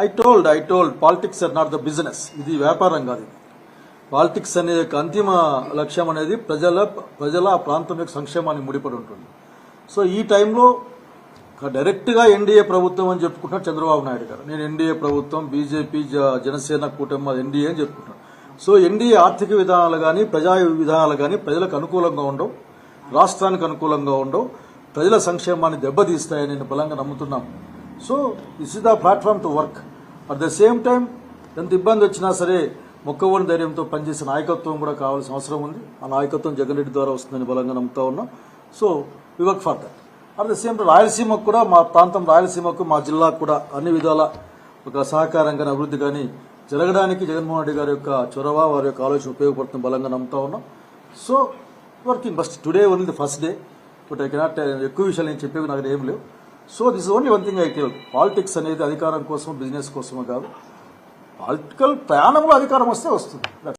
I told politics are not the business. ఇది వ్యాపారం కాదు. ఇది పాలిటిక్స్ అనే అంతిమ లక్ష్యం అనేది ప్రజల ఆ ప్రాంతం యొక్క సంక్షేమానికి ముడిపడి ఉంటుంది. సో ఈ టైంలో డైరెక్ట్గా ఎన్డీఏ ప్రభుత్వం అని చెప్పుకుంటున్నారు చంద్రబాబు నాయుడు గారు. నేను ఎన్డీఏ ప్రభుత్వం, బీజేపీ, జనసేన కూటమి ఎన్డీఏ అని చెప్పుకుంటున్నాను. సో ఎన్డీఏ ఆర్థిక విధానాలు కానీ ప్రజా విధానాలు కానీ ప్రజలకు అనుకూలంగా ఉండవు, రాష్ట్రానికి అనుకూలంగా ఉండవు, ప్రజల సంక్షేమాన్ని దెబ్బతీస్తాయని నేను బలంగా నమ్ముతున్నాను. So this is the platform to work. At the same time ఎంత ఇబ్బంది వచ్చినా సరే మొక్కవోని ధైర్యంతో పనిచేసే నాయకత్వం కూడా కావాల్సిన అవసరం ఉంది. ఆ నాయకత్వం జగన్ రెడ్డి ద్వారా వస్తుందని బలంగా నమ్ముతా ఉన్నాం. So we work for that. At the same time రాయలసీమకు కూడా, మా ప్రాంతం రాయలసీమకు, మా జిల్లాకు కూడా అన్ని విధాల ఒక సహకారం కానీ అభివృద్ధి కానీ జరగడానికి జగన్మోహన్ రెడ్డి గారి యొక్క చొరవ, వారి యొక్క ఆలోచన ఉపయోగపడుతుంది బలంగా నమ్ముతా ఉన్నాం. So working first today only the first day. But I cannot ఎక్కువ విషయాలు నేను చెప్పేవి నాకు ఏం లేవు. So this only one thing I tell. Politics అనేది అధికారం కోసం, బిజినెస్ కోసమో కాదు. పొలిటికల్ ప్రయాణంలో అధికారం వస్తే వస్తుంది.